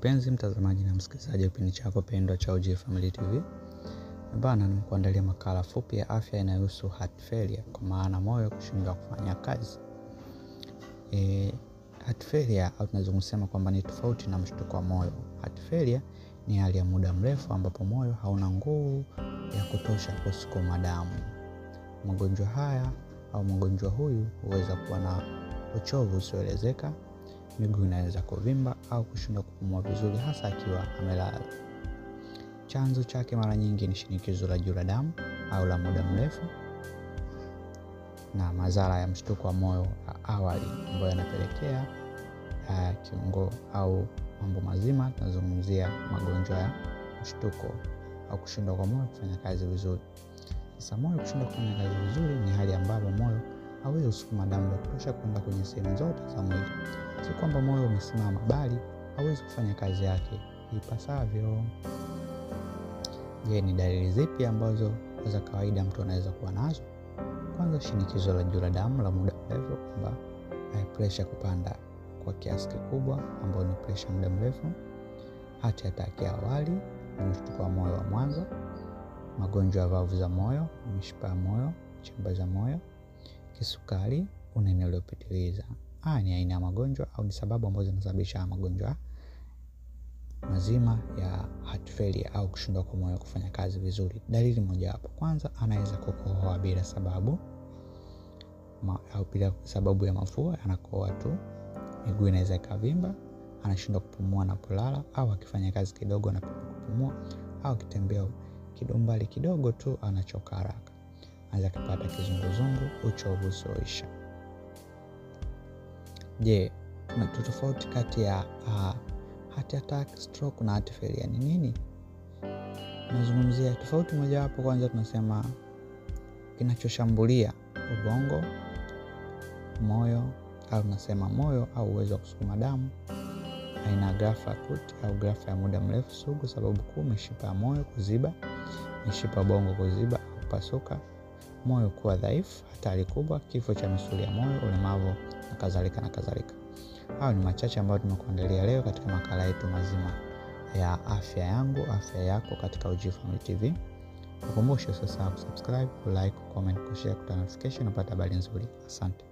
mpenzi mtazamaji na msikilizaji wa kipindi chako pendwa cha UG Family TV. Bana, nimekuandalia makala fupi ya afya inayohusu heart failure, kwa maana moyo kushindwa kufanya kazi. Heart failure au tunaweza kusema kwamba ni tofauti na mshtuko wa moyo. Heart failure ni hali ya muda mrefu ambapo moyo hauna nguvu ya kutosha kusukuma damu. Magonjwa haya au mgonjwa huyu huweza kuwa na uchovu usioelezeka, miguu inaweza kuvimba au kushindwa kupumua vizuri hasa akiwa amelala. Chanzo chake mara nyingi ni shinikizo la juu la damu au la muda mrefu, na madhara ya mshtuko wa moyo awali ambayo yanapelekea kiungo au mambo mazima. Tunazungumzia magonjwa ya mshtuko au kushindwa kwa moyo kufanya kazi vizuri. Sasa moyo kushindwa kufanya kazi vizuri ni hali ambapo moyo hawezi kusukuma damu ya kutosha kwenda kwenye sehemu zote za mwili. Si kwamba moyo umesimama, bali hawezi kufanya kazi yake ipasavyo. Je, ni dalili zipi ambazo za kawaida mtu anaweza kuwa nazo? Kwanza, shinikizo la juu la damu la muda mrefu, kwamba pressure kupanda kwa kiasi kikubwa ambao ni pressure muda mrefu. Heart attack ya awali, mshtuko wa moyo wa mwanzo. Magonjwa ya valvu za moyo, mishipa ya moyo, chembe za moyo. Kisukari, unene uliopitiliza. Haya ni aina ya magonjwa au ni sababu ambazo zinasababisha magonjwa mazima ya heart failure au kushindwa kwa moyo kufanya kazi vizuri. Dalili moja hapo, kwanza anaweza kukohoa bila sababu au bila sababu ya mafua, anakohoa tu. Miguu inaweza ikavimba, anashindwa kupumua anapolala au akifanya kazi kidogo anapopumua, au akitembea kidombali kidogo tu anachoka haraka. Anaweza kupata kizunguzungu, uchovu usioisha. Je, kuna tofauti kati ya heart attack, stroke na heart failure ni nini? Tunazungumzia tofauti moja hapo. Kwanza tunasema kinachoshambulia ubongo, moyo, au tunasema moyo au uwezo wa kusukuma damu. Aina grafa akute au grafa ya muda mrefu sugu. Sababu kuu, mishipa ya moyo kuziba, mishipa ya ubongo kuziba au kupasuka, moyo kuwa dhaifu, hatari kubwa, kifo cha misuli ya moyo, ulemavu na kadhalika na kadhalika. Hao ni machache ambayo tumekuandalia leo katika makala yetu mazima ya afya yangu, afya yako katika UG Family TV. Ukumbushe usisahau kusubscribe, like, comment, kushare, kutoa notification na kupata habari nzuri. Asante.